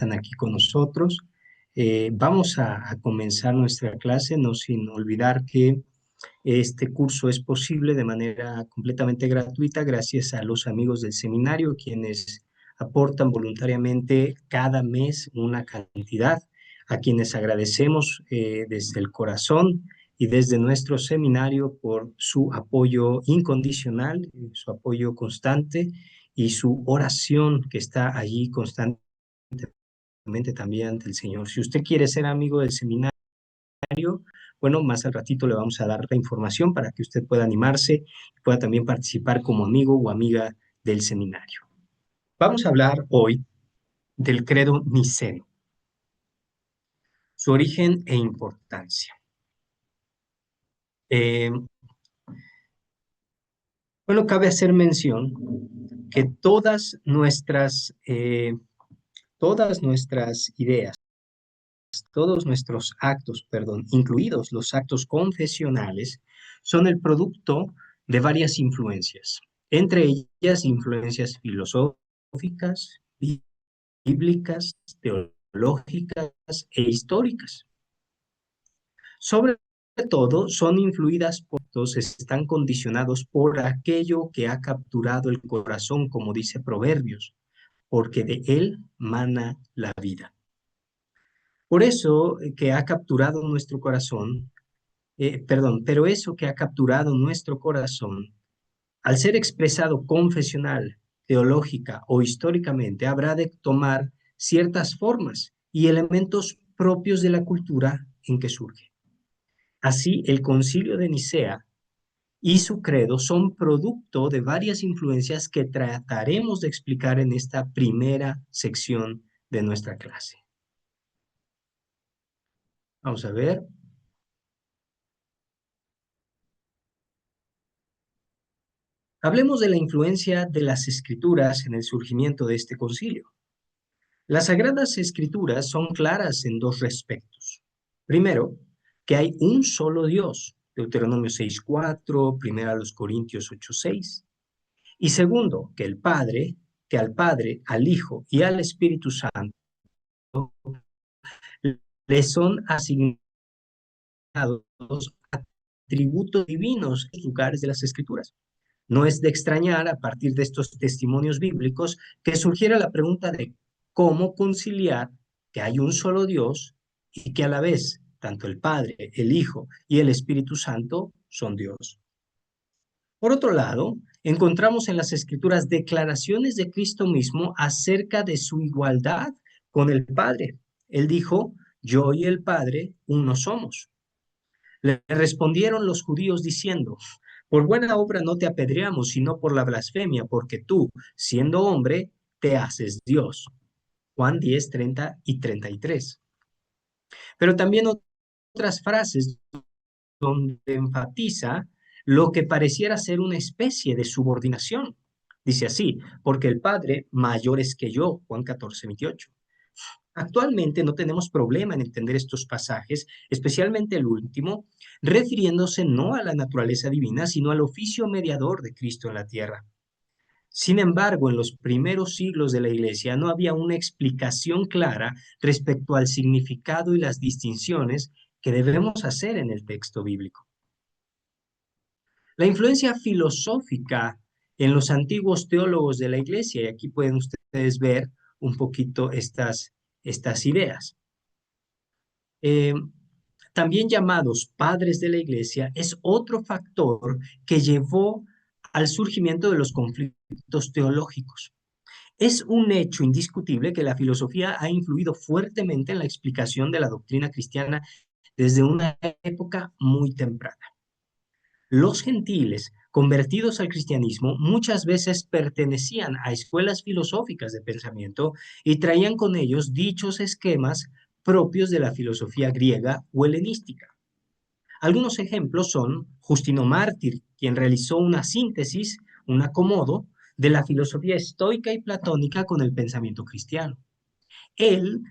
están aquí con nosotros. Vamos a comenzar nuestra clase, no sin olvidar que este curso es posible de manera completamente gratuita gracias a los amigos del seminario, quienes aportan voluntariamente cada mes una cantidad, a quienes agradecemos desde el corazón y desde nuestro seminario por su apoyo incondicional, su apoyo constante y su oración que está allí constantemente también ante el Señor. Si usted quiere ser amigo del seminario, bueno, más al ratito le vamos a dar la información para que usted pueda animarse y pueda también participar como amigo o amiga del seminario. Vamos a hablar hoy del credo niceno, su origen e importancia. Bueno, cabe hacer mención que todas nuestras ideas, todos nuestros actos, perdón, incluidos los actos confesionales, son el producto de varias influencias, entre ellas influencias filosóficas, bíblicas, teológicas e históricas. Sobre todo, son influidas por todos, están condicionados por aquello que ha capturado el corazón, como dice Proverbios, porque de él mana la vida. Por eso que ha capturado nuestro corazón, pero eso que ha capturado nuestro corazón, al ser expresado confesional, teológica o históricamente, habrá de tomar ciertas formas y elementos propios de la cultura en que surge. Así, el Concilio de Nicea y su credo son producto de varias influencias que trataremos de explicar en esta primera sección de nuestra clase. Vamos a ver. Hablemos de la influencia de las Escrituras en el surgimiento de este concilio. Las Sagradas Escrituras son claras en dos respectos. Primero, que hay un solo Dios, Deuteronomio 6:4, 1 Corintios 8:6. Y segundo, que al Padre, al Hijo y al Espíritu Santo le son asignados atributos divinos en los lugares de las Escrituras. No es de extrañar, a partir de estos testimonios bíblicos, que surgiera la pregunta de cómo conciliar que hay un solo Dios y que a la vez tanto el Padre, el Hijo y el Espíritu Santo son Dios. Por otro lado, encontramos en las Escrituras declaraciones de Cristo mismo acerca de su igualdad con el Padre. Él dijo, yo y el Padre uno somos. Le respondieron los judíos diciendo, por buena obra no te apedreamos, sino por la blasfemia, porque tú, siendo hombre, te haces Dios. Juan 10, 30 y 33. Pero también otras frases donde enfatiza lo que pareciera ser una especie de subordinación. Dice así, porque el Padre mayor es que yo, Juan 14, 28. Actualmente no tenemos problema en entender estos pasajes, especialmente el último, refiriéndose no a la naturaleza divina, sino al oficio mediador de Cristo en la tierra. Sin embargo, en los primeros siglos de la Iglesia no había una explicación clara respecto al significado y las distinciones que debemos hacer en el texto bíblico. La influencia filosófica en los antiguos teólogos de la Iglesia, y aquí pueden ustedes ver un poquito estas ideas. También llamados padres de la Iglesia, es otro factor que llevó al surgimiento de los conflictos teológicos. Es un hecho indiscutible que la filosofía ha influido fuertemente en la explicación de la doctrina cristiana desde una época muy temprana. Los gentiles convertidos al cristianismo muchas veces pertenecían a escuelas filosóficas de pensamiento y traían con ellos dichos esquemas propios de la filosofía griega o helenística. Algunos ejemplos son Justino Mártir, quien realizó una síntesis, un acomodo, de la filosofía estoica y platónica con el pensamiento cristiano. Él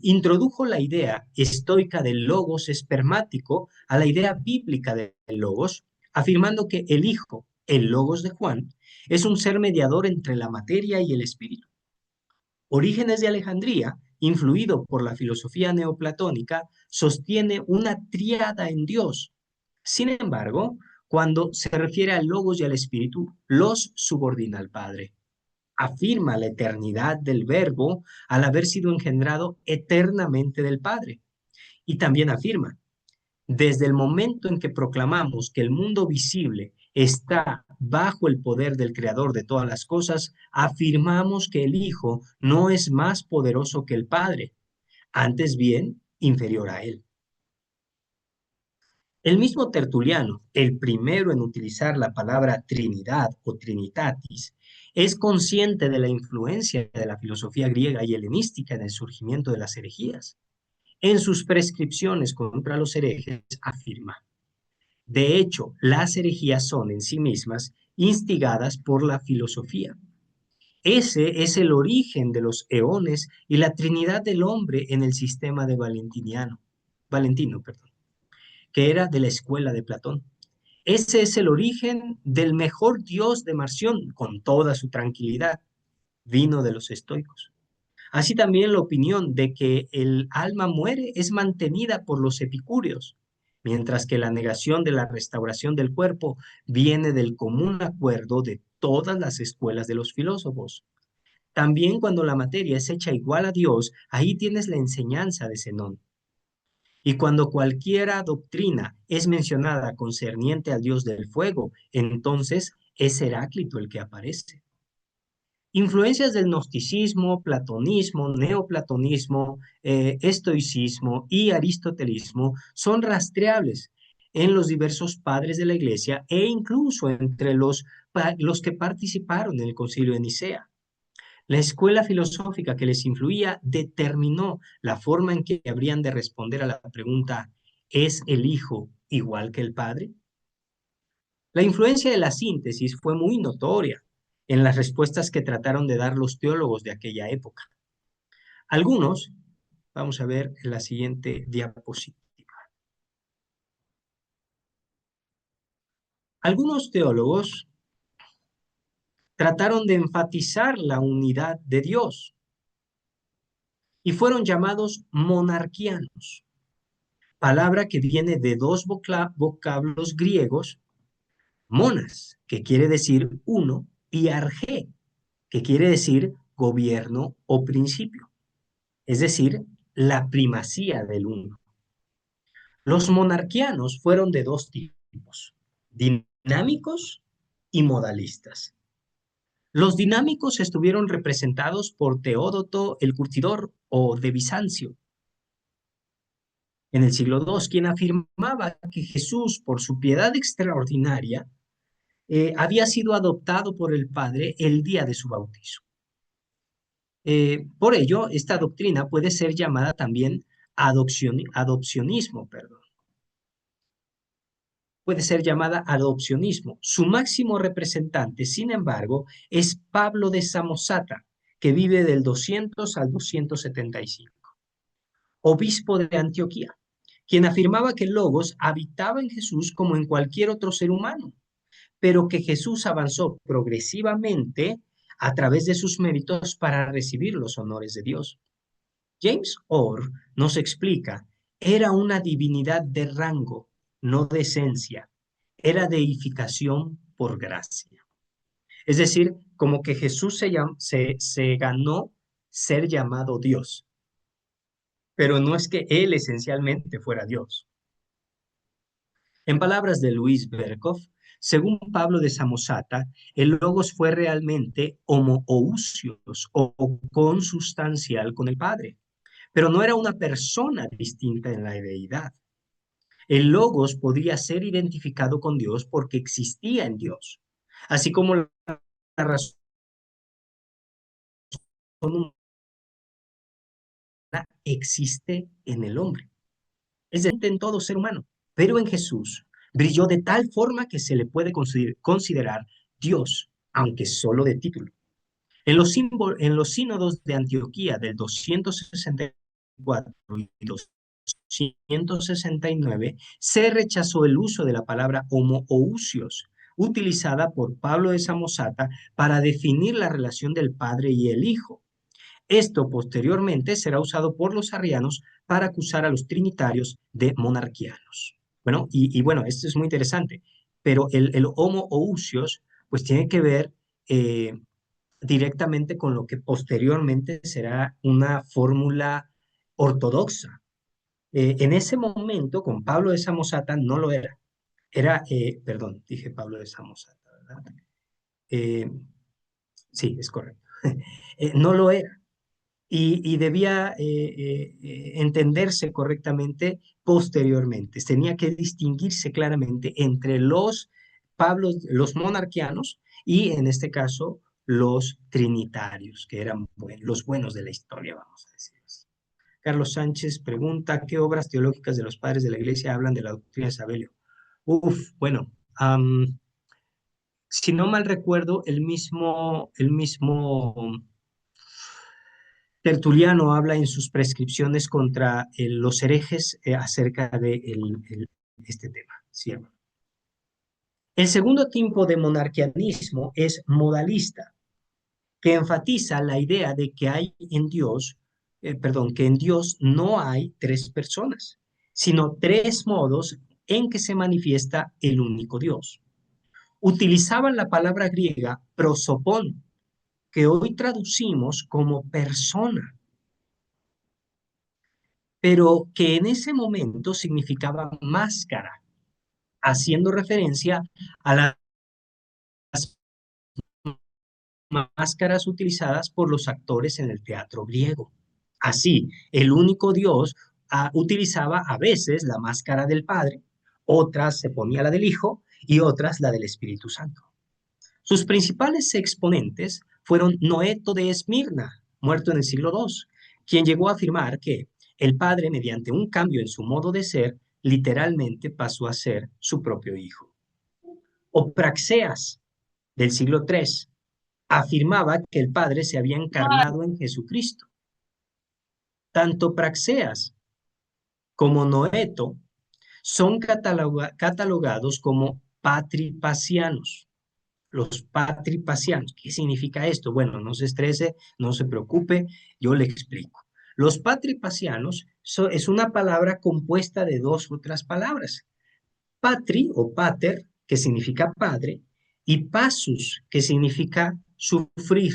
introdujo la idea estoica del logos espermático a la idea bíblica del logos, afirmando que el Hijo, el logos de Juan, es un ser mediador entre la materia y el espíritu. Orígenes de Alejandría, influido por la filosofía neoplatónica, sostiene una tríada en Dios. Sin embargo, cuando se refiere al Logos y al Espíritu, los subordina al Padre. Afirma la eternidad del Verbo al haber sido engendrado eternamente del Padre. Y también afirma, desde el momento en que proclamamos que el mundo visible está bajo el poder del Creador de todas las cosas, afirmamos que el Hijo no es más poderoso que el Padre, antes bien inferior a él. El mismo Tertuliano, el primero en utilizar la palabra Trinidad o Trinitatis, es consciente de la influencia de la filosofía griega y helenística en el surgimiento de las herejías. En sus prescripciones contra los herejes afirma: de hecho, las herejías son en sí mismas instigadas por la filosofía. Ese es el origen de los eones y la Trinidad del hombre en el sistema de Valentino, que era de la escuela de Platón. Ese es el origen del mejor dios de Marción, con toda su tranquilidad, vino de los estoicos. Así también la opinión de que el alma muere es mantenida por los epicúreos, mientras que la negación de la restauración del cuerpo viene del común acuerdo de todas las escuelas de los filósofos. También cuando la materia es hecha igual a Dios, ahí tienes la enseñanza de Zenón. Y cuando cualquiera doctrina es mencionada concerniente al Dios del fuego, entonces es Heráclito el que aparece. Influencias del gnosticismo, platonismo, neoplatonismo, estoicismo y aristotelismo son rastreables en los diversos padres de la Iglesia e incluso entre los que participaron en el Concilio de Nicea. La escuela filosófica que les influía determinó la forma en que habrían de responder a la pregunta: ¿es el Hijo igual que el Padre? La influencia de la síntesis fue muy notoria en las respuestas que trataron de dar los teólogos de aquella época. Algunos, vamos a ver en la siguiente diapositiva. Algunos teólogos trataron de enfatizar la unidad de Dios y fueron llamados monarquianos, palabra que viene de dos vocablos griegos: monas, que quiere decir uno, y arge, que quiere decir gobierno o principio, es decir, la primacía del uno. Los monarquianos fueron de dos tipos: dinámicos y modalistas. Los dinámicos estuvieron representados por Teódoto el Curtidor o de Bizancio en el siglo II, quien afirmaba que Jesús, por su piedad extraordinaria, había sido adoptado por el Padre el día de su bautizo. Por ello, esta doctrina puede ser llamada también adopcionismo, perdón. Puede ser llamada adopcionismo. Su máximo representante, sin embargo, es Pablo de Samosata, que vive del 200 al 275, obispo de Antioquía, quien afirmaba que el Logos habitaba en Jesús como en cualquier otro ser humano, pero que Jesús avanzó progresivamente a través de sus méritos para recibir los honores de Dios. James Orr nos explica: era una divinidad de rango, no de esencia, era deificación por gracia. Es decir, como que Jesús se ganó ser llamado Dios, pero no es que él esencialmente fuera Dios. En palabras de Luis Berkhoff, según Pablo de Samosata, el Logos fue realmente homoousios o consustancial con el Padre, pero no era una persona distinta en la deidad. El Logos podría ser identificado con Dios porque existía en Dios, así como la razón humana existe en el hombre. Es decir, en todo ser humano, pero en Jesús brilló de tal forma que se le puede considerar Dios, aunque solo de título. En los sínodos de Antioquía del 264 y 269 se rechazó el uso de la palabra homoousios, utilizada por Pablo de Samosata para definir la relación del Padre y el Hijo. Esto posteriormente será usado por los arrianos para acusar a los trinitarios de monarquianos. Bueno, bueno, esto es muy interesante, pero el homo ousios pues tiene que ver directamente con lo que posteriormente será una fórmula ortodoxa. En ese momento, con Pablo de Samosata no lo era. Perdón, dije Pablo de Samosata, ¿verdad? Eh, sí, es correcto. No lo era. Y debía entenderse correctamente posteriormente. Tenía que distinguirse claramente entre los Pablos, los monarquianos y en este caso los trinitarios, que eran los buenos de la historia, vamos a decir así. Carlos Sánchez pregunta, ¿qué obras teológicas de los padres de la iglesia hablan de la doctrina de Sabelio? Uf, bueno, si no mal recuerdo, el mismo Tertuliano habla en sus prescripciones contra los herejes acerca de este tema, ¿cierto? El segundo tipo de monarquianismo es modalista, que enfatiza la idea de que hay en Dios, perdón, que en Dios no hay tres personas, sino tres modos en que se manifiesta el único Dios. Utilizaban la palabra griega prosopón, que hoy traducimos como persona, pero que en ese momento significaba máscara, haciendo referencia a las máscaras utilizadas por los actores en el teatro griego. Así, el único Dios utilizaba a veces la máscara del Padre, otras se ponía la del Hijo y otras la del Espíritu Santo. Sus principales exponentes fueron Noeto de Esmirna, muerto en el siglo II, quien llegó a afirmar que el Padre, mediante un cambio en su modo de ser, literalmente pasó a ser su propio Hijo. O Praxeas, del siglo III, afirmaba que el Padre se había encarnado en Jesucristo. Tanto Praxeas como Noeto son catalogados como patripacianos. Los patripacianos. ¿Qué significa esto? Bueno, no se estrese, no se preocupe, yo le explico. Los patripacianos es una palabra compuesta de dos otras palabras. Patri o pater, que significa padre, y pasus, que significa sufrir.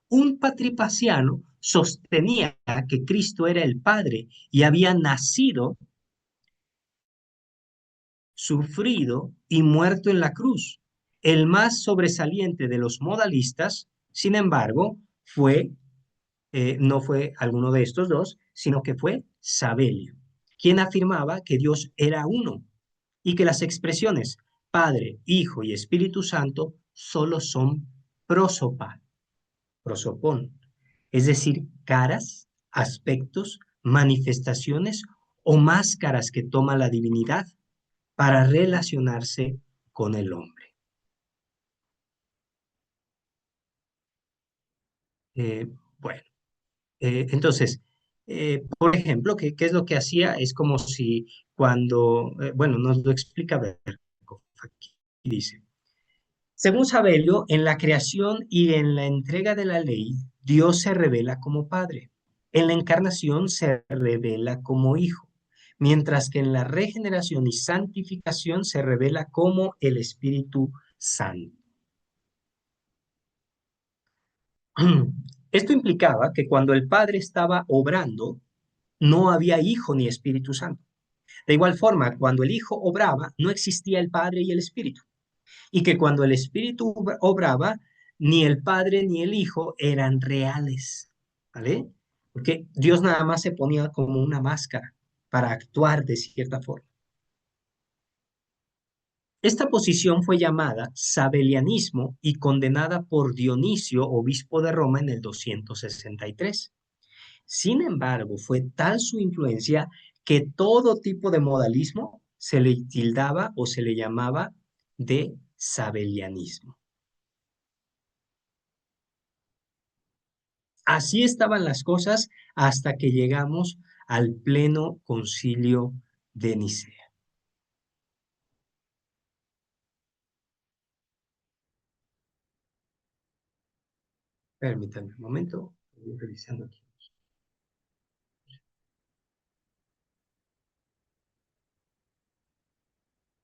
Un patripaciano sostenía que Cristo era el Padre y había nacido, sufrido y muerto en la cruz. El más sobresaliente de los modalistas, sin embargo, no fue alguno de estos dos, sino que fue Sabelio, quien afirmaba que Dios era uno y que las expresiones Padre, Hijo y Espíritu Santo solo son prósopa, prosopón, es decir, caras, aspectos, manifestaciones o máscaras que toma la divinidad para relacionarse con el hombre. Eh, bueno, entonces, por ejemplo, ¿qué es lo que hacía? Es como si cuando, bueno, nos lo explica Berkov aquí, dice, según Sabelio, en la creación y en la entrega de la ley, Dios se revela como Padre. En la encarnación se revela como Hijo, mientras que en la regeneración y santificación se revela como el Espíritu Santo. Esto implicaba que cuando el Padre estaba obrando, no había Hijo ni Espíritu Santo. De igual forma, cuando el Hijo obraba, no existía el Padre y el Espíritu. Y que cuando el Espíritu obraba, ni el Padre ni el Hijo eran reales, ¿vale? Porque Dios nada más se ponía como una máscara para actuar de cierta forma. Esta posición fue llamada sabelianismo y condenada por Dionisio, obispo de Roma, en el 263. Sin embargo, fue tal su influencia que todo tipo de modalismo se le tildaba o se le llamaba de sabelianismo. Así estaban las cosas hasta que llegamos al pleno concilio de Nicea. Permítanme un momento. Estoy revisando aquí.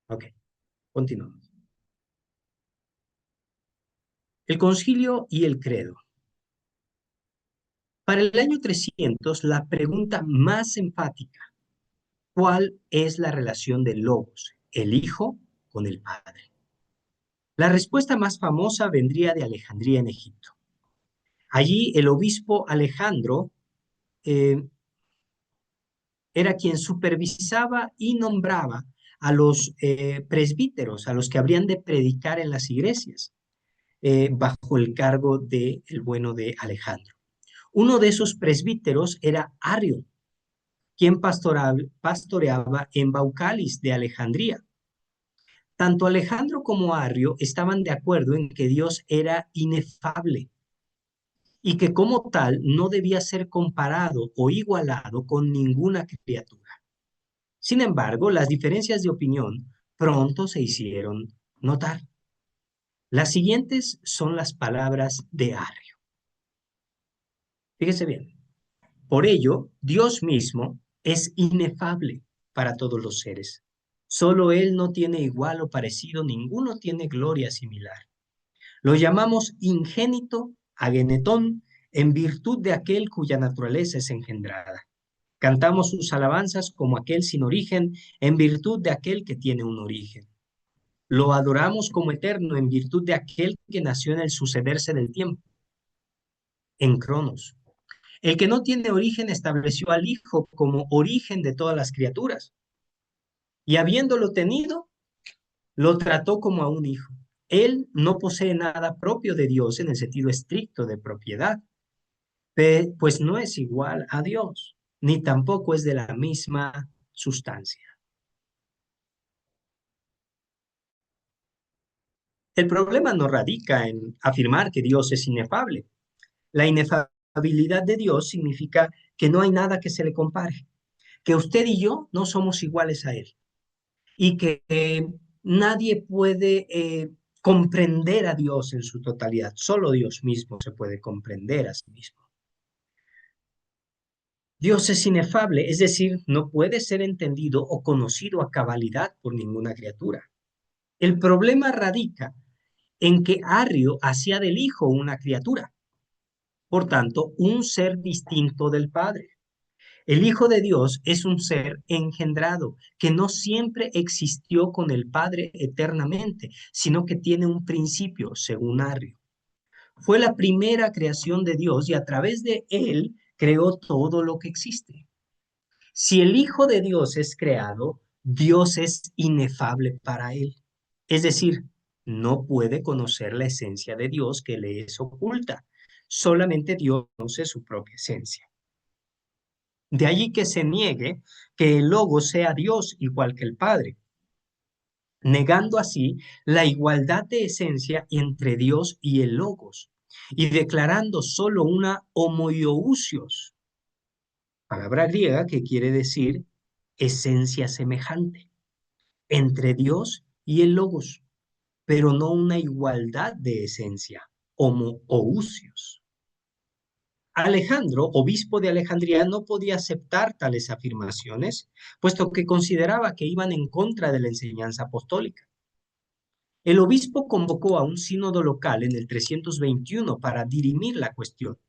Ok, continuamos. El concilio y el credo. Para el año 300, la pregunta más enfática, ¿cuál es la relación del Logos, el Hijo, con el Padre? La respuesta más famosa vendría de Alejandría en Egipto. Allí el obispo Alejandro eh, era quien supervisaba y nombraba a los presbíteros, a los que habrían de predicar en las iglesias, bajo el cargo de el bueno de Alejandro. Uno de esos presbíteros era Arrio, quien pastoreaba en Baucalis de Alejandría. Tanto Alejandro como Arrio estaban de acuerdo en que Dios era inefable y que como tal no debía ser comparado o igualado con ninguna criatura. Sin embargo, las diferencias de opinión pronto se hicieron notar. Las siguientes son las palabras de Arrio. Fíjese bien. Por ello, Dios mismo es inefable para todos los seres. Solo Él no tiene igual o parecido, ninguno tiene gloria similar. Lo llamamos ingénito, agenetón, en virtud de aquel cuya naturaleza es engendrada. Cantamos sus alabanzas como aquel sin origen, en virtud de aquel que tiene un origen. Lo adoramos como eterno en virtud de aquel que nació en el sucederse del tiempo, en Cronos. El que no tiene origen estableció al Hijo como origen de todas las criaturas, y habiéndolo tenido, lo trató como a un hijo. Él no posee nada propio de Dios en el sentido estricto de propiedad, pues no es igual a Dios, ni tampoco es de la misma sustancia. El problema no radica en afirmar que Dios es inefable. La inefabilidad de Dios significa que no hay nada que se le compare, que usted y yo no somos iguales a Él y que nadie puede comprender a Dios en su totalidad. Solo Dios mismo se puede comprender a sí mismo. Dios es inefable, es decir, no puede ser entendido o conocido a cabalidad por ninguna criatura. El problema radica en que Arrio hacía del Hijo una criatura, por tanto, un ser distinto del Padre. El Hijo de Dios es un ser engendrado, que no siempre existió con el Padre eternamente, sino que tiene un principio, según Arrio. Fue la primera creación de Dios y a través de él creó todo lo que existe. Si el Hijo de Dios es creado, Dios es inefable para él. Es decir, no puede conocer la esencia de Dios que le es oculta. Solamente Dios conoce su propia esencia. De allí que se niegue que el Logos sea Dios igual que el Padre, negando así la igualdad de esencia entre Dios y el Logos y declarando solo una homoiousios, palabra griega que quiere decir esencia semejante entre Dios y el Logos, pero no una igualdad de esencia, homoousios. Alejandro, obispo de Alejandría, no podía aceptar tales afirmaciones, puesto que consideraba que iban en contra de la enseñanza apostólica. El obispo convocó a un sínodo local en el 321 para dirimir la cuestión,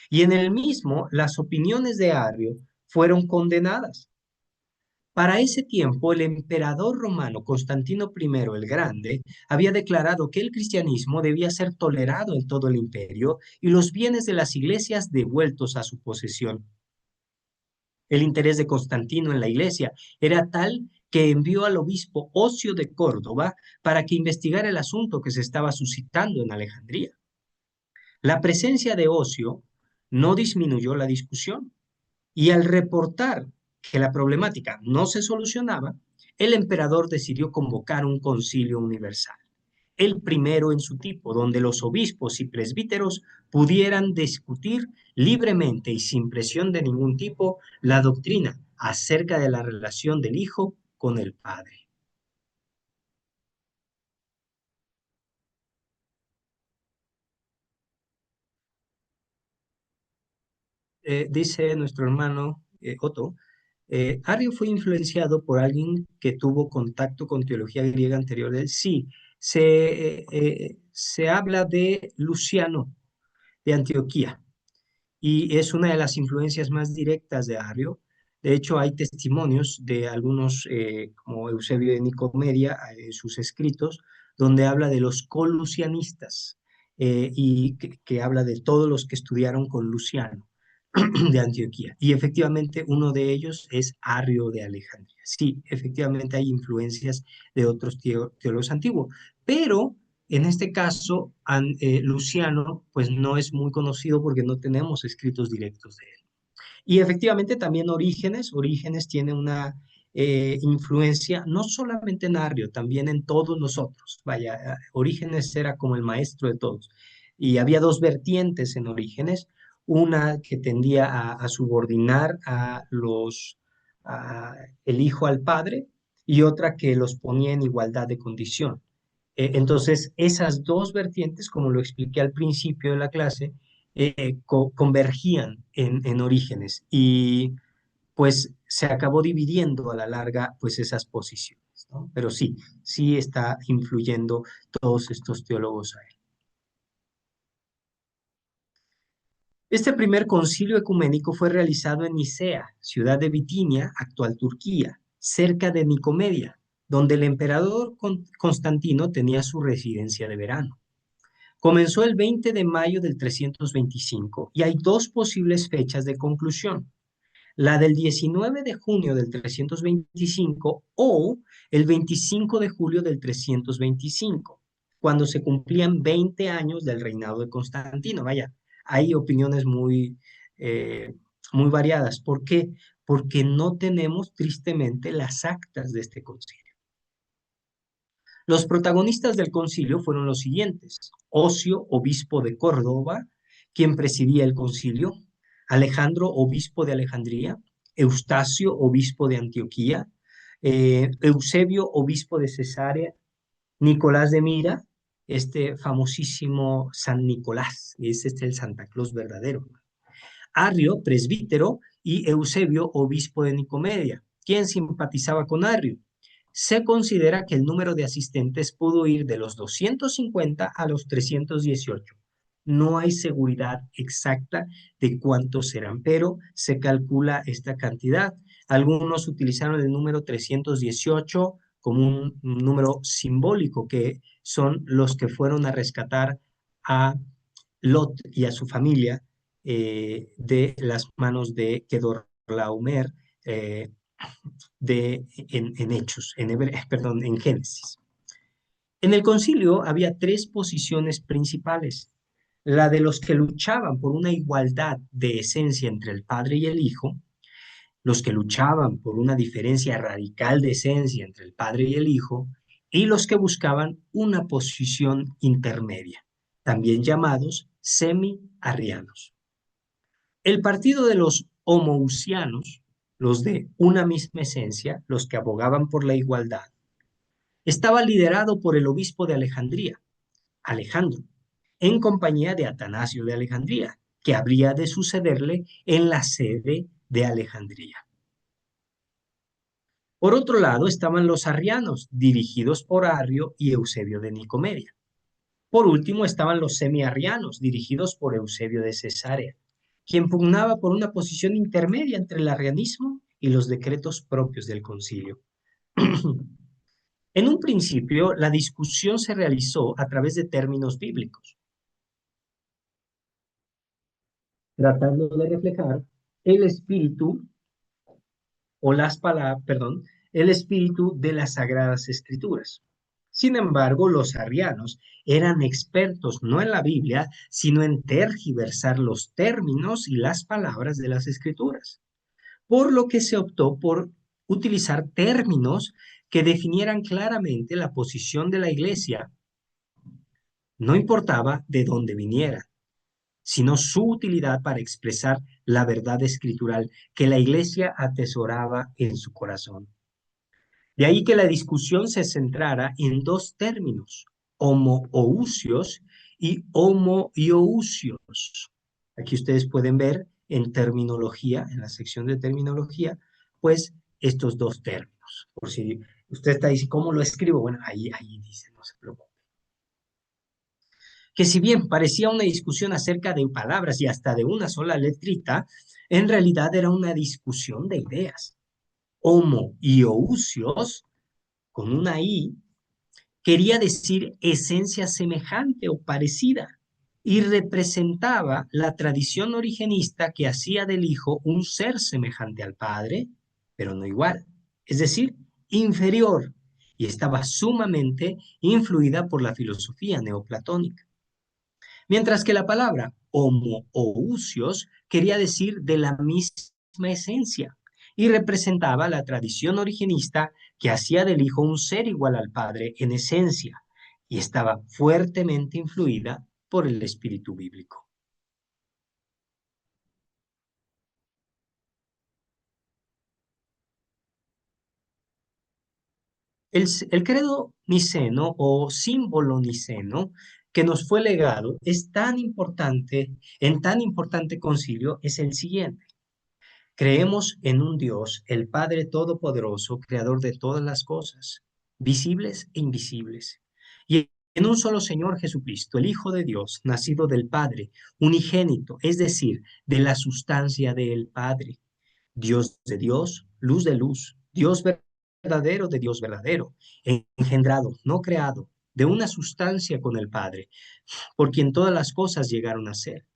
y en el mismo las opiniones de Arrio fueron condenadas. Para ese tiempo, el emperador romano Constantino I el Grande había declarado que el cristianismo debía ser tolerado en todo el imperio y los bienes de las iglesias devueltos a su posesión. El interés de Constantino en la iglesia era tal que envió al obispo Ocio de Córdoba para que investigara el asunto que se estaba suscitando en Alejandría. La presencia de Ocio no disminuyó la discusión y al reportar que la problemática no se solucionaba, el emperador decidió convocar un concilio universal, el primero en su tipo, donde los obispos y presbíteros pudieran discutir libremente y sin presión de ningún tipo la doctrina acerca de la relación del Hijo con el Padre. dice nuestro hermano Otto, Arrio fue influenciado por alguien que tuvo contacto con teología griega anterior. Sí, se habla de Luciano de Antioquía y es una de las influencias más directas de Arrio. De hecho, hay testimonios de algunos, como Eusebio de Nicomedia, en sus escritos, donde habla de los colucianistas y que habla de todos los que estudiaron con Luciano de Antioquía. Y efectivamente uno de ellos es Arrio de Alejandría. Sí, efectivamente hay influencias de otros teólogos antiguos, pero en este caso Luciano pues no es muy conocido porque no tenemos escritos directos de él. Y efectivamente también Orígenes tiene una influencia no solamente en Arrio, también en todos nosotros. Vaya, Orígenes era como el maestro de todos. Y había dos vertientes en Orígenes, una que tendía a subordinar el hijo al padre y otra que los ponía en igualdad de condición. Entonces, esas dos vertientes, como lo expliqué al principio de la clase, convergían en Orígenes y pues se acabó dividiendo a la larga pues esas posiciones, ¿no? Pero sí, sí está influyendo todos estos teólogos a él. Este primer concilio ecuménico fue realizado en Nicea, ciudad de Bitinia, actual Turquía, cerca de Nicomedia, donde el emperador Constantino tenía su residencia de verano. Comenzó el 20 de mayo del 325 y hay dos posibles fechas de conclusión: la del 19 de junio del 325 o el 25 de julio del 325, cuando se cumplían 20 años del reinado de Constantino. Vaya, hay opiniones eh, muy variadas. ¿Por qué? Porque no tenemos tristemente las actas de este concilio. Los protagonistas del concilio fueron los siguientes: Ocio, obispo de Córdoba, quien presidía el concilio; Alejandro, obispo de Alejandría; Eustacio, obispo de Antioquía; Eusebio, obispo de Cesarea; Nicolás de Mira, este famosísimo San Nicolás, es el Santa Claus verdadero; Arrio, presbítero; y Eusebio, obispo de Nicomedia. ¿Quién simpatizaba con Arrio? Se considera que el número de asistentes pudo ir de los 250 a los 318. No hay seguridad exacta de cuántos serán, pero se calcula esta cantidad. Algunos utilizaron el número 318 como un número simbólico, que son los que fueron a rescatar a Lot y a su familia de las manos de Kedorlaomer, en Hechos, perdón, en Génesis. En el concilio había tres posiciones principales: la de los que luchaban por una igualdad de esencia entre el Padre y el Hijo, los que luchaban por una diferencia radical de esencia entre el Padre y el Hijo, y los que buscaban una posición intermedia, también llamados semi-arrianos. El partido de los homoousianos, los de una misma esencia, los que abogaban por la igualdad, estaba liderado por el obispo de Alejandría, Alejandro, en compañía de Atanasio de Alejandría, que habría de sucederle en la sede de Alejandría. Por otro lado estaban los arrianos, dirigidos por Arrio y Eusebio de Nicomedia. Por último estaban los semiarrianos, dirigidos por Eusebio de Cesarea, quien pugnaba por una posición intermedia entre el arrianismo y los decretos propios del concilio. En un principio, la discusión se realizó a través de términos bíblicos, tratando de reflejar el espíritu o el espíritu de las Sagradas Escrituras. Sin embargo, los arrianos eran expertos no en la Biblia, sino en tergiversar los términos y las palabras de las Escrituras, por lo que se optó por utilizar términos que definieran claramente la posición de la Iglesia. No importaba de dónde viniera, sino su utilidad para expresar la verdad escritural que la Iglesia atesoraba en su corazón. De ahí que la discusión se centrara en dos términos: homoousios y homoiousios. Aquí ustedes pueden ver en terminología, en la sección de terminología, pues estos dos términos. Por si usted está diciendo, ¿cómo lo escribo? Bueno, ahí dice, no se preocupe. Que si bien parecía una discusión acerca de palabras y hasta de una sola letrita, en realidad era una discusión de ideas. Homo y ousios, con una I, quería decir esencia semejante o parecida y representaba la tradición origenista que hacía del Hijo un ser semejante al Padre, pero no igual, es decir, inferior, y estaba sumamente influida por la filosofía neoplatónica. Mientras que la palabra homoousios quería decir de la misma esencia y representaba la tradición originista que hacía del Hijo un ser igual al Padre en esencia y estaba fuertemente influida por el espíritu bíblico. El credo niceno o símbolo niceno que nos fue legado es tan importante, en tan importante concilio, es el siguiente. Creemos en un Dios, el Padre Todopoderoso, creador de todas las cosas, visibles e invisibles, y en un solo Señor Jesucristo, el Hijo de Dios, nacido del Padre, unigénito, es decir, de la sustancia del Padre, Dios de Dios, luz de luz, Dios verdadero de Dios verdadero, engendrado, no creado, de una sustancia con el Padre, por quien todas las cosas llegaron a ser,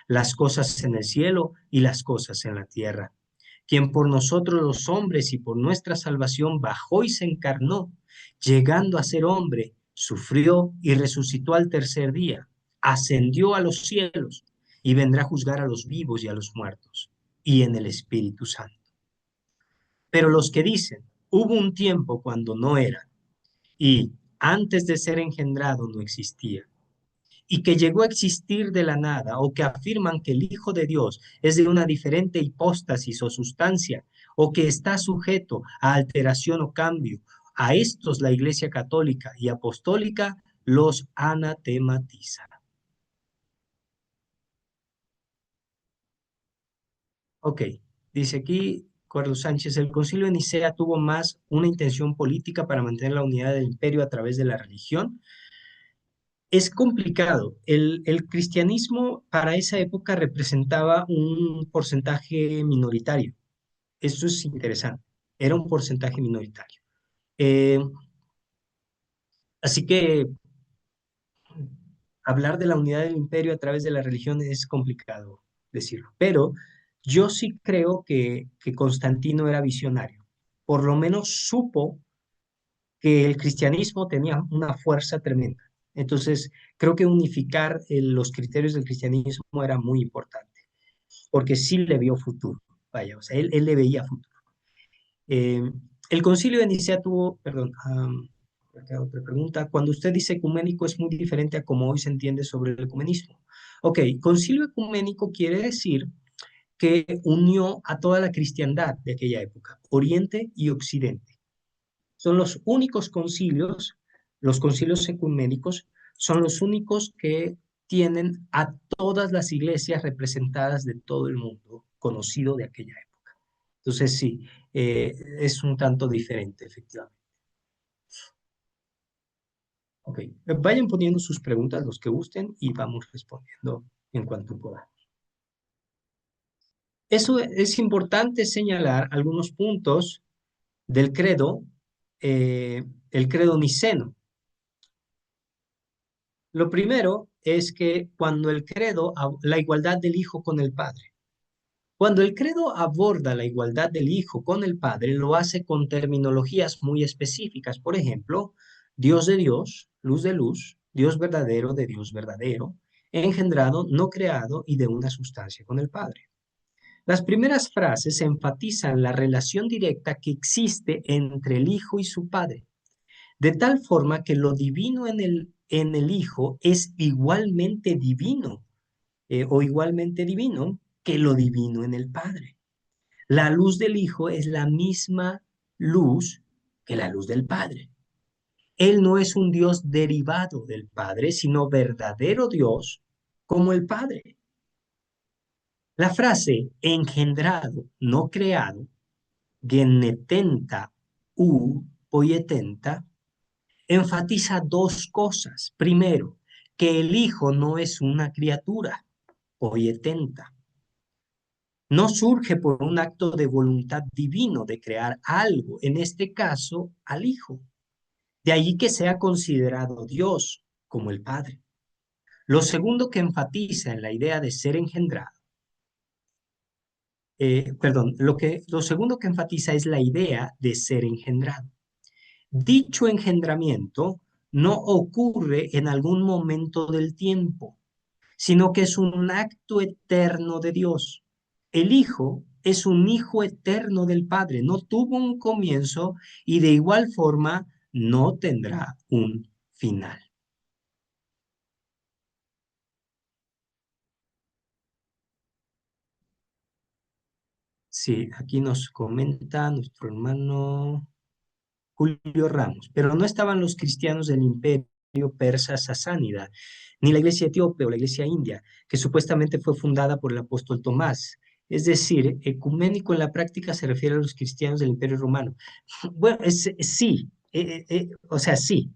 las cosas en el cielo y las cosas en la tierra, quien por nosotros los hombres y por nuestra salvación bajó y se encarnó, llegando a ser hombre, sufrió y resucitó al tercer día, ascendió a los cielos y vendrá a juzgar a los vivos y a los muertos, y en el Espíritu Santo. Pero los que dicen, hubo un tiempo cuando no era, y antes de ser engendrado no existía, y que llegó a existir de la nada, o que afirman que el Hijo de Dios es de una diferente hipóstasis o sustancia, o que está sujeto a alteración o cambio, a estos la Iglesia Católica y Apostólica los anatematiza. Ok, dice aquí Carlos Sánchez, el concilio de Nicea tuvo más una intención política para mantener la unidad del imperio a través de la religión. Es complicado. El cristianismo para esa época representaba un porcentaje minoritario. Esto es interesante. Era un porcentaje minoritario. Eh, así que hablar de la unidad del imperio a través de la religión es complicado decirlo. Pero yo sí creo que Constantino era visionario. Por lo menos supo que el cristianismo tenía una fuerza tremenda. Entonces, creo que unificar los criterios del cristianismo era muy importante, porque sí le vio futuro. Vaya, o sea, él le veía futuro. Eh, el concilio de Nicea tuvo, perdón, acá otra pregunta. Cuando usted dice ecuménico es muy diferente a cómo hoy se entiende sobre el ecumenismo. Ok, concilio ecuménico quiere decir que unió a toda la cristiandad de aquella época, Oriente y Occidente. Son los concilios ecuménicos, son los únicos que tienen a todas las iglesias representadas de todo el mundo conocido de aquella época. Entonces, sí, es un tanto diferente, efectivamente. Ok, vayan poniendo sus preguntas los que gusten y vamos respondiendo en cuanto podamos. Eso es importante señalar algunos puntos del credo, el credo niceno. Lo primero es que cuando el credo, la igualdad del Hijo con el Padre. Cuando el credo aborda la igualdad del Hijo con el Padre, lo hace con terminologías muy específicas. Por ejemplo, Dios de Dios, luz de luz, Dios verdadero de Dios verdadero, engendrado, no creado y de una sustancia con el Padre. Las primeras frases enfatizan la relación directa que existe entre el Hijo y su Padre, de tal forma que lo divino en el Hijo es igualmente divino o igualmente divino que lo divino en el Padre. La luz del Hijo es la misma luz que la luz del Padre. Él no es un Dios derivado del Padre, sino verdadero Dios como el Padre. La frase engendrado, no creado, genetenta u poietenta, enfatiza dos cosas. Primero, que el Hijo no es una criatura, poietenta. No surge por un acto de voluntad divino de crear algo, en este caso al Hijo. De allí que sea considerado Dios como el Padre. Lo segundo que enfatiza en la idea de ser engendrado, perdón, lo segundo que enfatiza es la idea de ser engendrado. Dicho engendramiento no ocurre en algún momento del tiempo, sino que es un acto eterno de Dios. El Hijo es un Hijo eterno del Padre, no tuvo un comienzo y de igual forma no tendrá un final. Sí, aquí nos comenta nuestro hermano Julio Ramos, pero no estaban los cristianos del imperio persa sasánida, ni la iglesia etíope o la iglesia india, que supuestamente fue fundada por el apóstol Tomás. Es decir, ecuménico en la práctica se refiere a los cristianos del imperio romano. Bueno, sí, o sea, sí,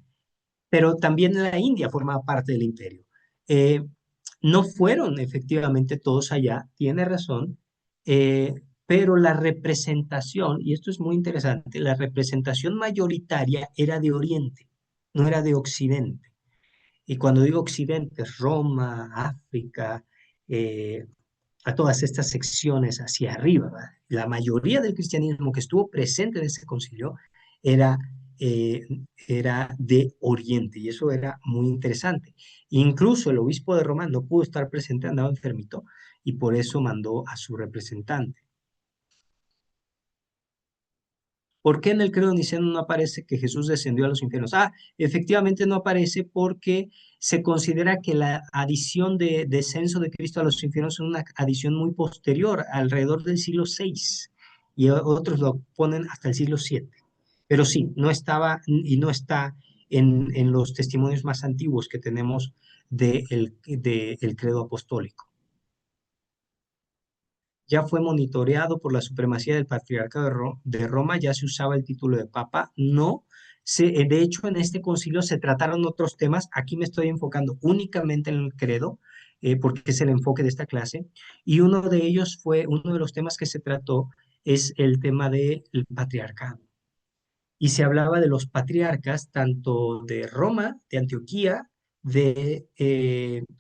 pero también la India formaba parte del imperio. Eh, no fueron efectivamente todos allá, tiene razón, pero la representación, y esto es muy interesante, la representación mayoritaria era de Oriente, no era de Occidente. Y cuando digo Occidente, Roma, África, eh, a todas estas secciones hacia arriba, ¿verdad? La mayoría del cristianismo que estuvo presente en ese concilio era, eh, era de Oriente y eso era muy interesante. Incluso el obispo de Roma no pudo estar presente, andaba enfermito y por eso mandó a su representante. ¿Por qué en el credo niceno no aparece que Jesús descendió a los infiernos? Ah, efectivamente no aparece porque se considera que la adición de descenso de Cristo a los infiernos es una adición muy posterior, alrededor del siglo VI, y otros lo ponen hasta el siglo VII. Pero sí, no estaba y no está en los testimonios más antiguos que tenemos de el credo apostólico. Ya fue monitoreado por la supremacía del Patriarcado de Roma, ya se usaba el título de Papa, no. De hecho, en este concilio se trataron otros temas, aquí me estoy enfocando únicamente en el credo, porque es el enfoque de esta clase, y uno de ellos fue, uno de los temas que se trató es el tema del patriarcado. Y se hablaba de los patriarcas, tanto de Roma, de Antioquía, de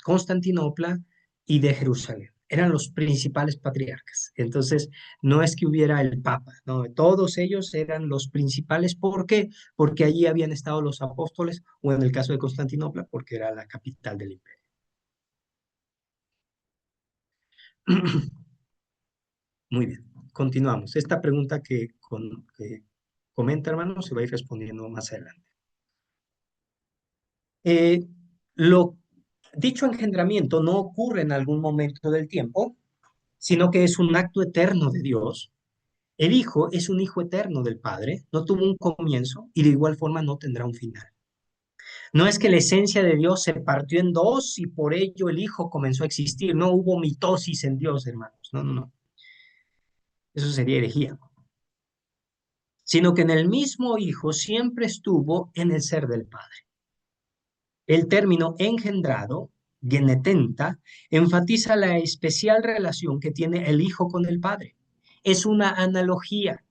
Constantinopla y de Jerusalén. Eran los principales patriarcas. Entonces, no es que hubiera el Papa, no, todos ellos eran los principales. ¿Por qué? Porque allí habían estado los apóstoles, o en el caso de Constantinopla, porque era la capital del imperio. Muy bien, continuamos. Esta pregunta que comenta, hermano, se va a ir respondiendo más adelante. Eh, lo dicho engendramiento no ocurre en algún momento del tiempo, sino que es un acto eterno de Dios. El Hijo es un Hijo eterno del Padre, no tuvo un comienzo y de igual forma no tendrá un final. No es que la esencia de Dios se partió en dos y por ello el Hijo comenzó a existir. No hubo mitosis en Dios, hermanos. No, no, no. Eso sería herejía. Sino que en el mismo Hijo siempre estuvo en el ser del Padre. El término engendrado, genetenta, enfatiza la especial relación que tiene el Hijo con el Padre. Es una analogía,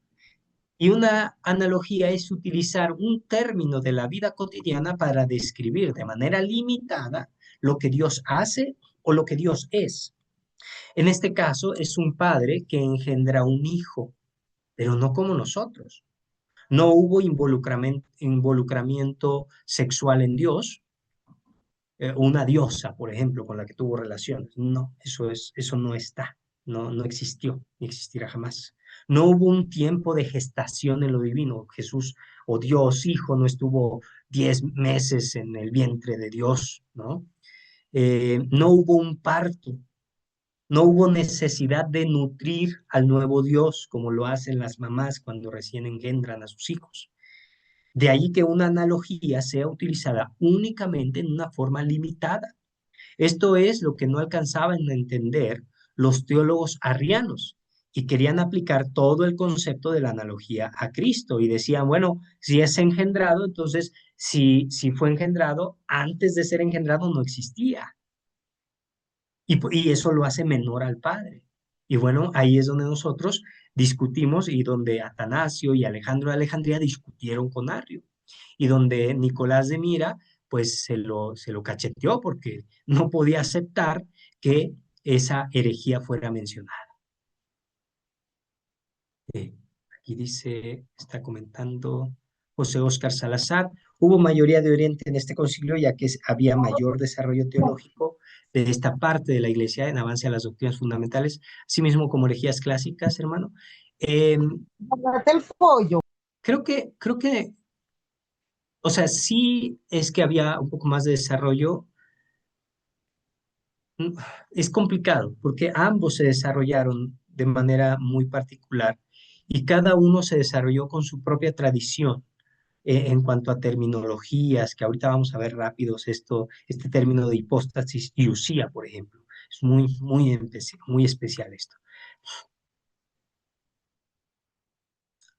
y una analogía es utilizar un término de la vida cotidiana para describir de manera limitada lo que Dios hace o lo que Dios es. En este caso, es un padre que engendra un hijo, pero no como nosotros. No hubo involucramiento sexual en Dios, una diosa, por ejemplo, con la que tuvo relaciones. No, eso no está, no existió, ni existirá jamás. No hubo un tiempo de gestación en lo divino. Jesús o Dios Hijo no estuvo 10 meses en el vientre de Dios, ¿no? No hubo un parto, no hubo necesidad de nutrir al nuevo Dios como lo hacen las mamás cuando recién engendran a sus hijos. De ahí que una analogía sea utilizada únicamente en una forma limitada. Esto es lo que no alcanzaban a entender los teólogos arrianos y querían aplicar todo el concepto de la analogía a Cristo y decían, bueno, si es engendrado, entonces si fue engendrado, antes de ser engendrado no existía. Y eso lo hace menor al Padre. Y bueno, ahí es donde nosotros discutimos y donde Atanasio y Alejandro de Alejandría discutieron con Arrio. Y donde Nicolás de Mira, pues se lo cacheteó porque no podía aceptar que esa herejía fuera mencionada. Eh, Aquí dice, está comentando José Óscar Salazar, hubo mayoría de Oriente en este concilio ya que había mayor desarrollo teológico de esta parte de la Iglesia en avance a las doctrinas fundamentales, así mismo como herejías clásicas, hermano. Eh, El pollo. creo que, o sea, sí es que había un poco más de desarrollo. Mm, Es complicado porque ambos se desarrollaron de manera muy particular y cada uno se desarrolló con su propia tradición en cuanto a terminologías, que ahorita vamos a ver rápidos este término de hipóstasis y usía, por ejemplo. Es muy especial esto.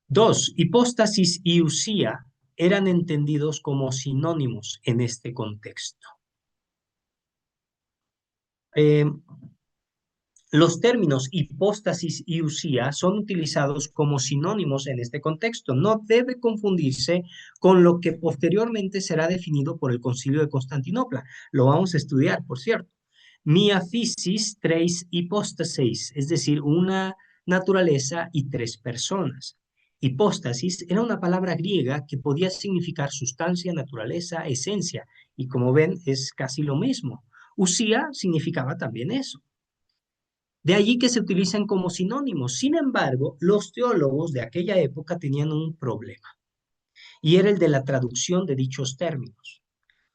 Dos, hipóstasis y usía eran entendidos como sinónimos en este contexto. Eh, Los términos hipóstasis y usía son utilizados como sinónimos en este contexto. No debe confundirse con lo que posteriormente será definido por el Concilio de Constantinopla. Lo vamos a estudiar, por cierto. Mia physis tres hypostases, es decir, una naturaleza y tres personas. Hipóstasis era una palabra griega que podía significar sustancia, naturaleza, esencia, y como ven es casi lo mismo. Usía significaba también eso. De allí que se utilizan como sinónimos. Sin embargo, los teólogos de aquella época tenían un problema, y era el de la traducción de dichos términos.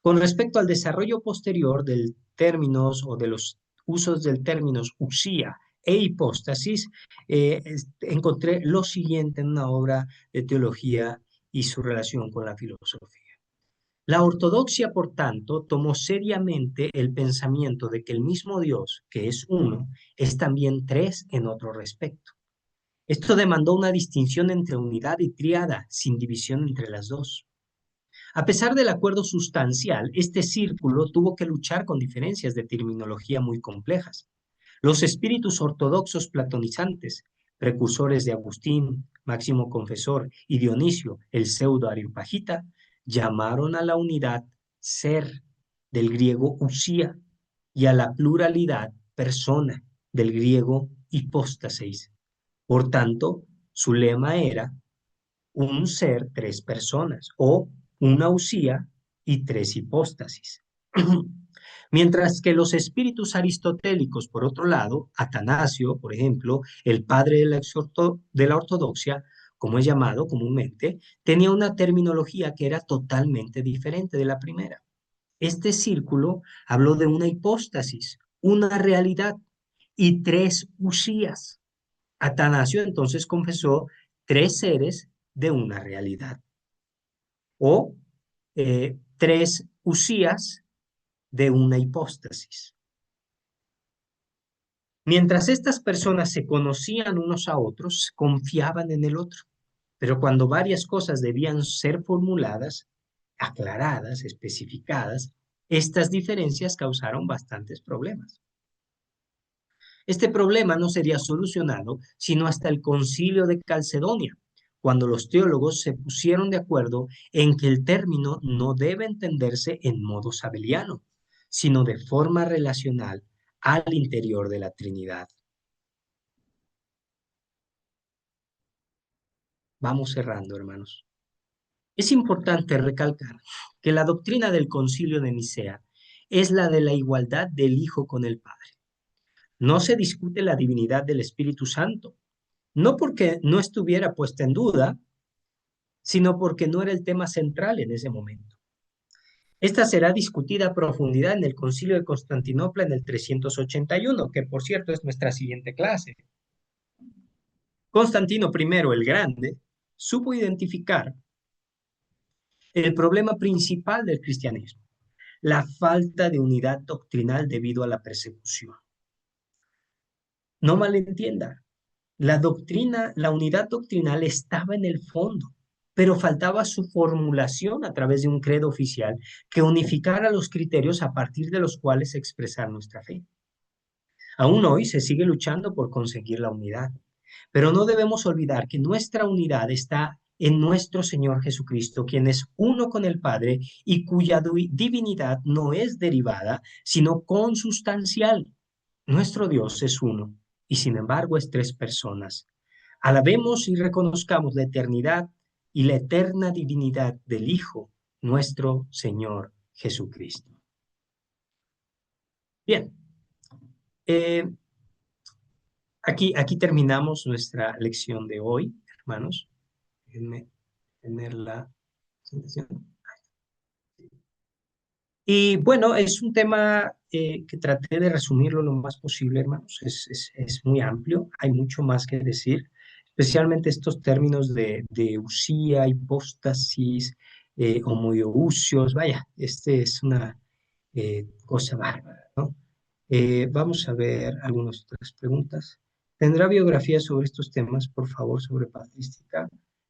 Con respecto al desarrollo posterior del términos o de los usos del términos usía e hipóstasis, encontré lo siguiente en una obra de teología y su relación con la filosofía. La ortodoxia, por tanto, tomó seriamente el pensamiento de que el mismo Dios, que es uno, es también tres en otro respecto. Esto demandó una distinción entre unidad y tríada, sin división entre las dos. A pesar del acuerdo sustancial, este círculo tuvo que luchar con diferencias de terminología muy complejas. Los espíritus ortodoxos platonizantes, precursores de Agustín, Máximo Confesor y Dionisio, el pseudo areopagita, llamaron a la unidad ser, del griego usía, y a la pluralidad persona, del griego hipóstasis. Por tanto, su lema era un ser, tres personas, o una usía y tres hipóstasis. Mientras que los espíritus aristotélicos, por otro lado, Atanasio, por ejemplo, el padre de la ortodoxia, como es llamado comúnmente, tenía una terminología que era totalmente diferente de la primera. Este círculo habló de una hipóstasis, una realidad y tres usías. Atanasio entonces confesó tres seres de una realidad o tres usías de una hipóstasis. Mientras estas personas se conocían unos a otros, confiaban en el otro, pero cuando varias cosas debían ser formuladas, aclaradas, especificadas, estas diferencias causaron bastantes problemas. Este problema no sería solucionado sino hasta el Concilio de Calcedonia, cuando los teólogos se pusieron de acuerdo en que el término no debe entenderse en modo sabeliano, sino de forma relacional al interior de la Trinidad. Vamos cerrando, hermanos. Es importante recalcar que la doctrina del Concilio de Nicea es la de la igualdad del Hijo con el Padre. No se discute la divinidad del Espíritu Santo, no porque no estuviera puesta en duda, sino porque no era el tema central en ese momento. Esta será discutida a profundidad en el Concilio de Constantinopla en el 381, que por cierto es nuestra siguiente clase. Constantino I el Grande supo identificar el problema principal del cristianismo, la falta de unidad doctrinal debido a la persecución. No malentienda. La doctrina, la unidad doctrinal estaba en el fondo, pero faltaba su formulación a través de un credo oficial que unificara los criterios a partir de los cuales expresar nuestra fe. Aún hoy se sigue luchando por conseguir la unidad, pero no debemos olvidar que nuestra unidad está en nuestro Señor Jesucristo, quien es uno con el Padre y cuya divinidad no es derivada, sino consustancial. Nuestro Dios es uno y sin embargo es tres personas. Alabemos y reconozcamos la eternidad y la eterna divinidad del Hijo, nuestro Señor Jesucristo. Bien, eh, aquí terminamos nuestra lección de hoy, hermanos. Déjenme tener la presentación. Y bueno, es un tema que traté de resumirlo lo más posible, hermanos. Es muy amplio, hay mucho más que decir, especialmente estos términos de usía, hipóstasis, homoiousios. Vaya, este es una cosa bárbara, ¿no? Vamos a ver algunas otras preguntas. ¿Tendrá biografía sobre estos temas, por favor, sobre patrística?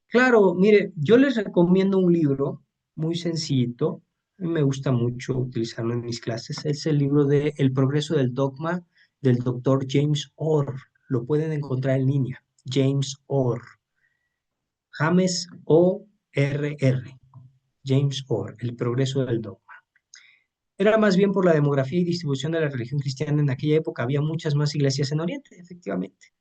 Claro, mire, yo les recomiendo un libro muy sencillito. A mí me gusta mucho utilizarlo en mis clases. Es el libro de El progreso del dogma del doctor James Orr. Lo pueden encontrar en línea. James Orr. James O-R-R. James Orr. El progreso del dogma. Era más bien por la demografía y distribución de la religión cristiana en aquella época. Había muchas más iglesias en Oriente, efectivamente.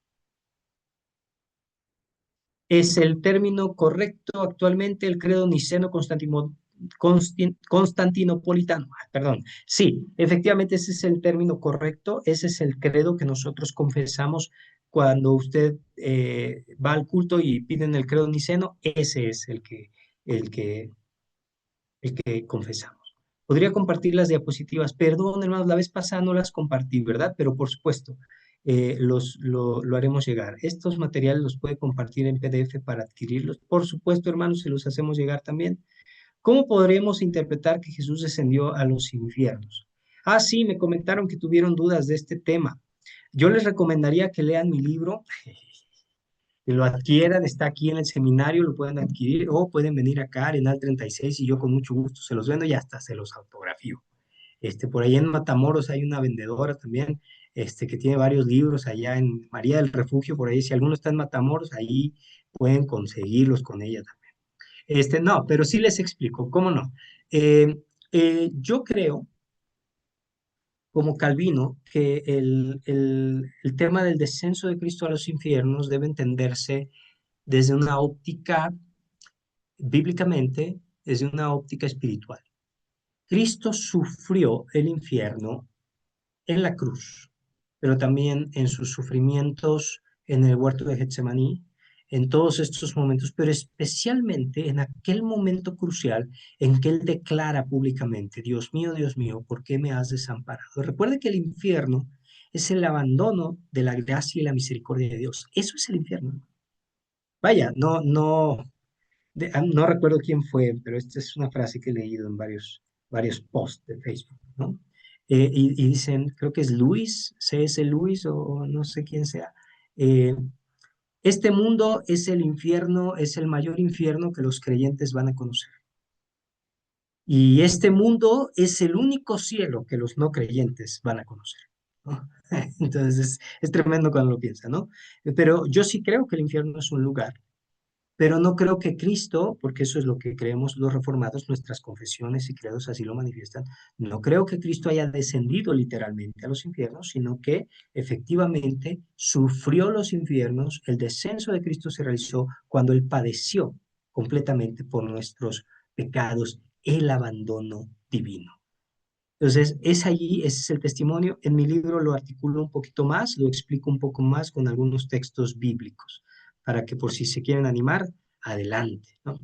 Es el término correcto actualmente el credo niceno-constantinopolitano. Perdón. Sí, efectivamente ese es el término correcto. Ese es el credo que nosotros confesamos cuando usted va al culto y piden el credo niceno. Ese es el que, el que confesamos. Podría compartir las diapositivas. Perdón, hermanos, la vez pasada no las compartí, ¿verdad? Pero por supuesto, lo haremos llegar. Estos materiales los puede compartir en PDF para adquirirlos. Por supuesto, hermanos, se los hacemos llegar también. ¿Cómo podremos interpretar que Jesús descendió a los infiernos? Ah, sí, me comentaron que tuvieron dudas de este tema. Yo les recomendaría que lean mi libro, que lo adquieran, está aquí en el seminario, lo pueden adquirir o pueden venir acá, Arenal 36 y yo con mucho gusto se los vendo y hasta se los autografío. Por ahí en Matamoros hay una vendedora también, que tiene varios libros allá en María del Refugio, por ahí, si alguno está en Matamoros, ahí pueden conseguirlos con ella también. No, pero sí les explico, ¿cómo no? Yo creo, como Calvino, que el tema del descenso de Cristo a los infiernos debe entenderse desde una óptica, bíblicamente, desde una óptica espiritual. Cristo sufrió el infierno en la cruz, pero también en sus sufrimientos en el huerto de Getsemaní, en todos estos momentos, pero especialmente en aquel momento crucial en que Él declara públicamente, Dios mío, ¿por qué me has desamparado? Recuerde que el infierno es el abandono de la gracia y la misericordia de Dios. Eso es el infierno. Vaya, no recuerdo quién fue, pero esta es una frase que he leído en varios posts de Facebook, ¿no? Y dicen, creo que es Luis, C.S. Luis o no sé quién sea, eh, este mundo es el infierno, es el mayor infierno que los creyentes van a conocer. Y este mundo es el único cielo que los no creyentes van a conocer, ¿no? Entonces es tremendo cuando lo piensan, ¿no? Pero yo sí creo que el infierno es un lugar, pero no creo que Cristo, porque eso es lo que creemos los reformados, nuestras confesiones y credos así lo manifiestan, no creo que Cristo haya descendido literalmente a los infiernos, sino que efectivamente sufrió los infiernos, el descenso de Cristo se realizó cuando Él padeció completamente por nuestros pecados, el abandono divino. Entonces, es allí, ese es el testimonio. En mi libro lo articulo un poquito más, lo explico un poco más con algunos textos bíblicos, para que por si se quieren animar, adelante, ¿no?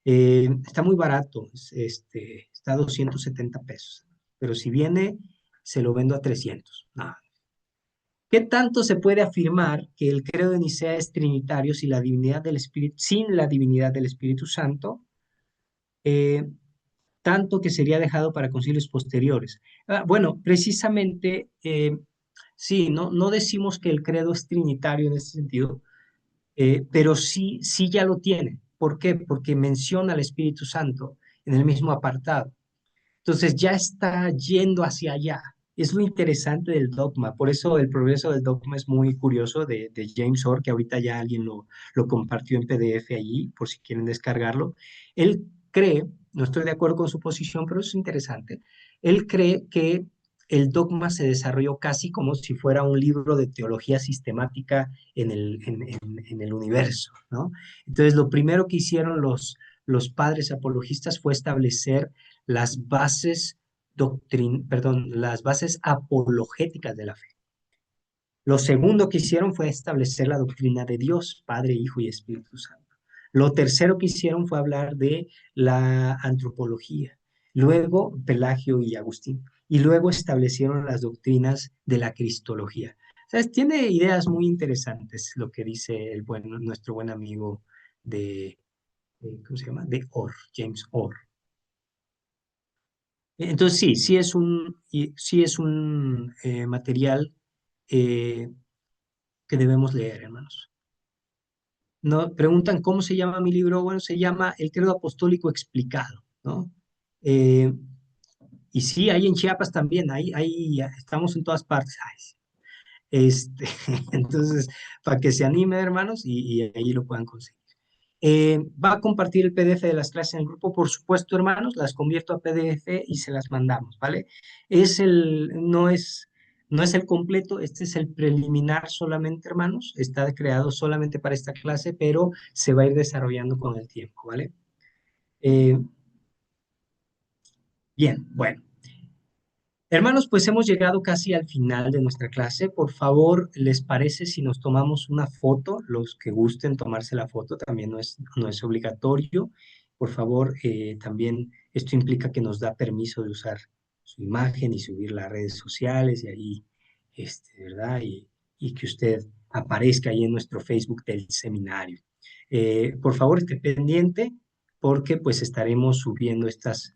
Está muy barato, está a 270 pesos, pero si viene, se lo vendo a 300. No. ¿Qué tanto se puede afirmar que el credo de Nicea es trinitario sin la divinidad del Espíritu, sin la divinidad del Espíritu Santo? Eh, Tanto que sería dejado para concilios posteriores. Bueno, precisamente Sí, no decimos que el credo es trinitario en ese sentido, pero sí ya lo tiene. ¿Por qué? Porque menciona al Espíritu Santo en el mismo apartado. Entonces ya está yendo hacia allá. Es lo interesante del dogma. Por eso el progreso del dogma es muy curioso de James Orr, que ahorita ya alguien lo compartió en PDF allí, por si quieren descargarlo. Él cree, no estoy de acuerdo con su posición, pero es interesante. Él cree que el dogma se desarrolló casi como si fuera un libro de teología sistemática en el universo, ¿no? Entonces, lo primero que hicieron los padres apologistas fue establecer las bases apologéticas de la fe. Lo segundo que hicieron fue establecer la doctrina de Dios, Padre, Hijo y Espíritu Santo. Lo tercero que hicieron fue hablar de la antropología. Luego Pelagio y Agustín. Y luego establecieron las doctrinas de la cristología. O sea, tiene ideas muy interesantes lo que dice nuestro buen amigo ¿cómo se llama? De Orr, James Orr. Entonces sí es un material eh, que debemos leer, hermanos. No, preguntan cómo se llama mi libro. Bueno, se llama El Credo Apostólico Explicado, ¿no? Eh, y sí, hay en Chiapas también, estamos en todas partes. Ay, sí. Entonces, para que se anime, hermanos, y ahí lo puedan conseguir. Va a compartir el PDF de las clases en el grupo, por supuesto, hermanos, las convierto a PDF y se las mandamos, ¿vale? No es el completo, este es el preliminar solamente, hermanos, está creado solamente para esta clase, pero se va a ir desarrollando con el tiempo, ¿vale? Eh, bien, bueno. Hermanos, pues hemos llegado casi al final de nuestra clase. Por favor, ¿les parece si nos tomamos una foto? Los que gusten tomarse la foto también no es obligatorio. Por favor, también esto implica que nos da permiso de usar su imagen y subirla a redes sociales y ahí, ¿verdad? Y que usted aparezca ahí en nuestro Facebook del seminario. Por favor, esté pendiente porque pues estaremos subiendo estas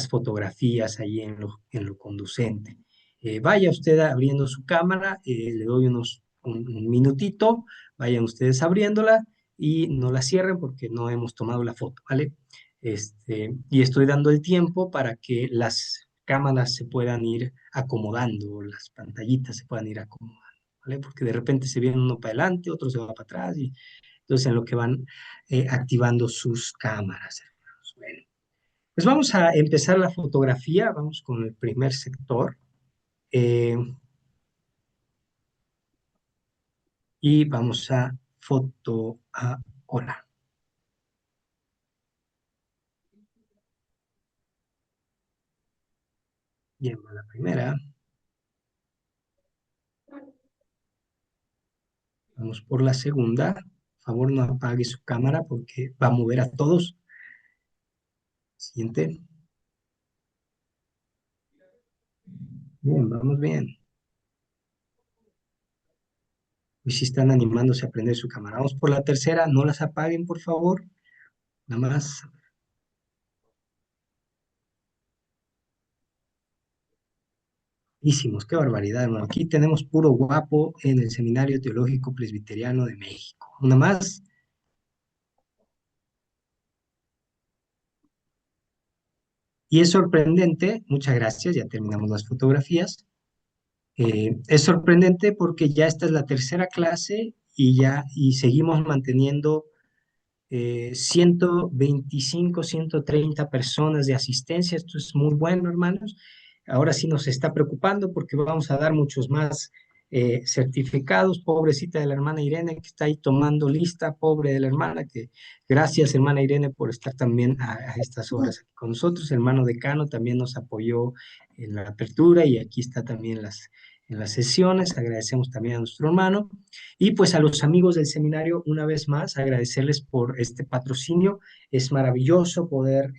fotografías ahí en lo conducente. Vaya usted abriendo su cámara, le doy un minutito, vayan ustedes abriéndola y no la cierren porque no hemos tomado la foto, ¿vale? Y estoy dando el tiempo para que las cámaras se puedan ir acomodando, las pantallitas se puedan ir acomodando, ¿vale? Porque de repente se viene uno para adelante, otro se va para atrás y entonces en lo que van activando sus cámaras, hermanos. Bueno. Pues vamos a empezar la fotografía, vamos con el primer sector eh, y vamos a foto a hola. Bien, va la primera, vamos por la segunda. Por favor, no apague su cámara porque va a mover a todos. Siguiente. Bien, vamos bien. Y si están animándose a prender su cámara. Vamos por la tercera, no las apaguen, por favor. Nada más. Hicimos, qué barbaridad, hermano. Aquí tenemos puro guapo en el Seminario Teológico Presbiteriano de México. Una más. Y es sorprendente, muchas gracias, ya terminamos las fotografías. Es sorprendente porque ya esta es la tercera clase y seguimos manteniendo 125, 130 personas de asistencia. Esto es muy bueno, hermanos. Ahora sí nos está preocupando porque vamos a dar muchos más certificados. Pobrecita de la hermana Irene que está ahí tomando lista, pobre de la hermana, que gracias hermana Irene por estar también a estas horas aquí con nosotros. Hermano decano también nos apoyó en la apertura y aquí está también en las sesiones. Agradecemos también a nuestro hermano. Y pues a los amigos del seminario, una vez más, agradecerles por este patrocinio. Es maravilloso poder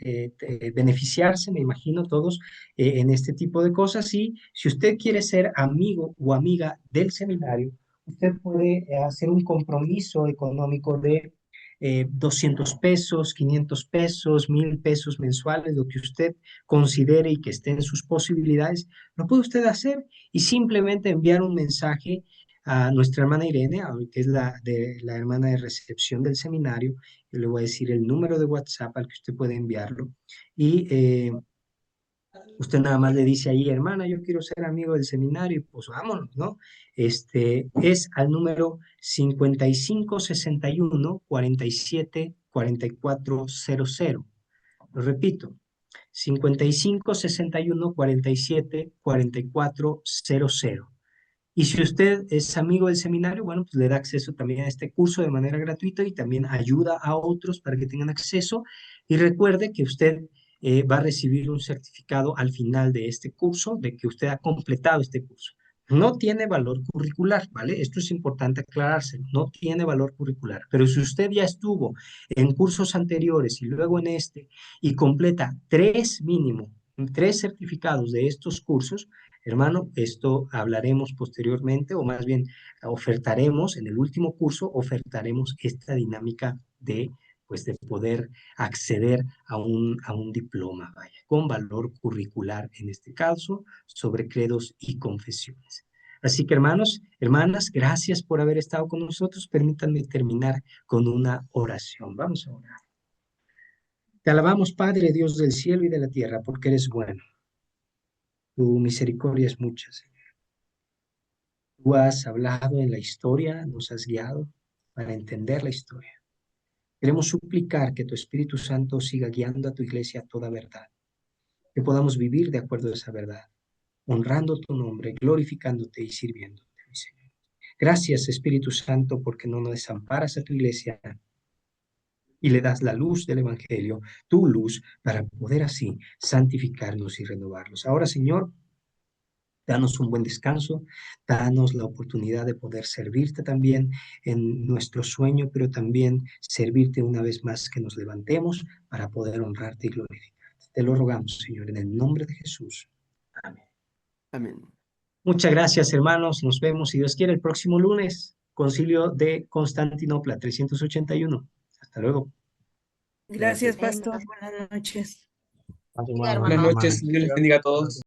beneficiarse, me imagino, todos en este tipo de cosas. Y si usted quiere ser amigo o amiga del seminario, usted puede hacer un compromiso económico de 200 pesos, 500 pesos, 1000 pesos mensuales, lo que usted considere y que esté en sus posibilidades, lo puede usted hacer y simplemente enviar un mensaje a nuestra hermana Irene, que es la hermana de recepción del seminario. Yo le voy a decir el número de WhatsApp al que usted puede enviarlo y usted nada más le dice ahí, hermana, yo quiero ser amigo del seminario, y pues vámonos, ¿no? Es al número 5561-47-4400. Lo repito, 5561-47-4400. Y si usted es amigo del seminario, bueno, pues le da acceso también a este curso de manera gratuita y también ayuda a otros para que tengan acceso. Y recuerde que usted va a recibir un certificado al final de este curso de que usted ha completado este curso. No tiene valor curricular, ¿vale? Esto es importante aclarárselo, no tiene valor curricular. Pero si usted ya estuvo en cursos anteriores y luego en este y completa tres mínimo, tres certificados de estos cursos, hermano, esto hablaremos posteriormente, o más bien ofertaremos, en el último curso, ofertaremos esta dinámica pues, de poder acceder a un diploma, vaya, con valor curricular, en este caso, sobre credos y confesiones. Así que, hermanos, hermanas, gracias por haber estado con nosotros. Permítanme terminar con una oración. Vamos a orar. Te alabamos, Padre, Dios del cielo y de la tierra, porque eres bueno. Tu misericordia es mucha, Señor. Tú has hablado en la historia, nos has guiado para entender la historia. Queremos suplicar que tu Espíritu Santo siga guiando a tu iglesia a toda verdad, que podamos vivir de acuerdo a esa verdad, honrando tu nombre, glorificándote y sirviéndote, mi Señor. Gracias, Espíritu Santo, porque no nos desamparas a tu iglesia y le das la luz del Evangelio, tu luz, para poder así santificarnos y renovarlos. Ahora, Señor, danos un buen descanso, danos la oportunidad de poder servirte también en nuestro sueño, pero también servirte una vez más que nos levantemos para poder honrarte y glorificarte. Te lo rogamos, Señor, en el nombre de Jesús. Amén. Amén. Muchas gracias, hermanos. Nos vemos, si Dios quiere, el próximo lunes. Concilio de Constantinopla, 381. Hasta luego. Gracias, Amén. pastor. Buenas noches. Paz, Siga, hermano. Buenas hermano. noches, Dios les bendiga a todos.